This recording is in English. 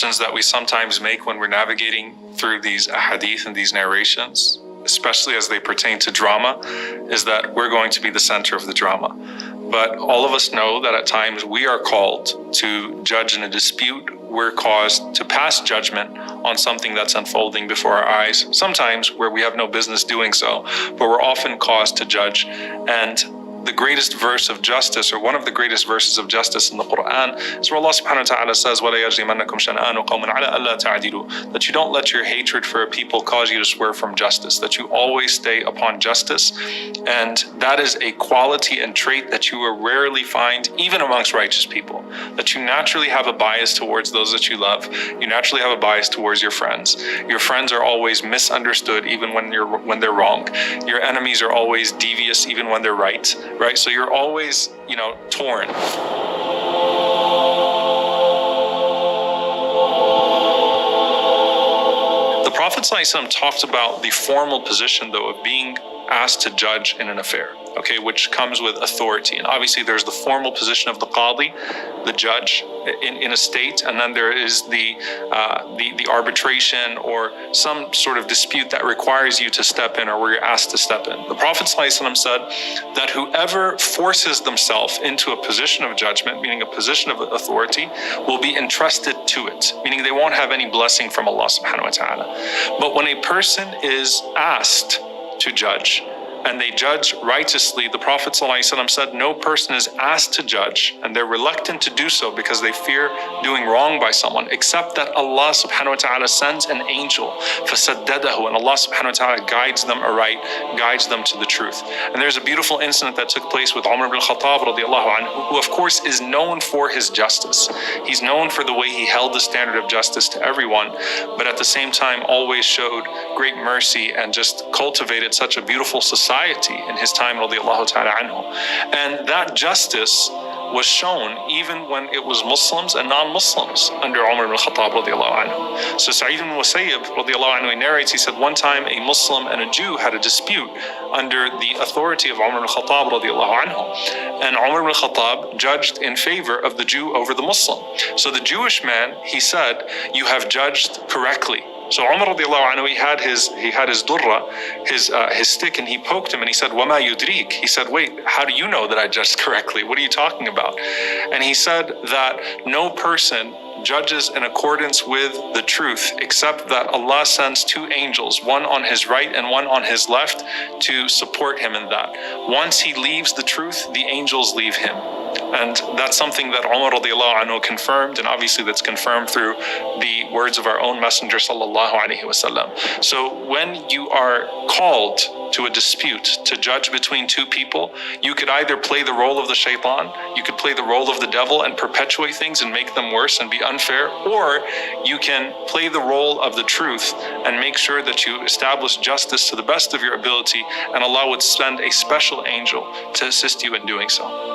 assumptions that we sometimes make when we're navigating through these hadith and these narrations, especially as they pertain to drama, is that we're going to be the center of the drama. But all of us know that at times we are called to judge in a dispute. We're caused to pass judgment on something that's unfolding before our eyes, sometimes where we have no business doing so, but we're often caused to judge. And the greatest verse of justice, or one of the greatest verses of justice in the Quran, is where Allah subhanahu wa ta'ala says, وَلَا يَجْرِمَنَّكُمْ شَنْآنُ قَوْمٍ عَلَىٰ أَلَّا تَعْدِلُوا, that you don't let your hatred for a people cause you to swerve from justice, that you always stay upon justice. And that is a quality and trait that you will rarely find even amongst righteous people, that you naturally have a bias towards those that you love. You naturally have a bias towards your friends. Your friends are always misunderstood even when they're wrong. Your enemies are always devious even when they're right? So you're always, torn. The Prophet ﷺ talked about the formal position, though, of being asked to judge in an affair, which comes with authority. And obviously there's the formal position of the qadi, the judge in a state, and then there is the arbitration or some sort of dispute that requires you to step in or where you're asked to step in. The Prophet ﷺ said that whoever forces themselves into a position of judgment, meaning a position of authority, will be entrusted to it, meaning they won't have any blessing from Allah subhanahu wa ta'ala. But when a person is asked to judge, and they judge righteously, the Prophet ﷺ said no person is asked to judge, and they're reluctant to do so because they fear doing wrong by someone, except that Allah subhanahu wa ta'ala sends an angel, فَسَدَّدَهُ, and Allah subhanahu wa ta'ala guides them aright, guides them to the truth. And there's a beautiful incident that took place with Umar ibn al-Khattab radiallahu anhu, who of course is known for his justice. He's known for the way he held the standard of justice to everyone, but at the same time always showed great mercy and just cultivated such a beautiful society in his time, radiallahu ta'ala anhu. And that justice was shown even when it was Muslims and non-Muslims under Umar ibn al-Khattab radiallahu anhu. So Sa'id ibn Musayyib radiallahu anhu, he narrates, he said one time a Muslim and a Jew had a dispute under the authority of Umar ibn al-Khattab radiallahu anhu. And Umar ibn al-Khattab judged in favor of the Jew over the Muslim. So the Jewish man, he said, you have judged correctly. So Umar radiallahu anhu, he had his durra, his stick, and he poked him and he said, وَمَا يُدْرِيك? He said, wait, how do you know that I judged correctly? What are you talking about? And he said that no person judges in accordance with the truth except that Allah sends two angels, one on his right and one on his left, to support him in that. Once he leaves the truth, the angels leave him. And that's something that Umar radiallahu anhu confirmed, and obviously that's confirmed through the words of our own Messenger sallallahu alaihi wasallam. So when you are called to a dispute, to judge between two people, you could either play the role of the shaitan, you could play the role of the devil and perpetuate things and make them worse and be unfair, or you can play the role of the truth and make sure that you establish justice to the best of your ability, and Allah would send a special angel to assist you in doing so.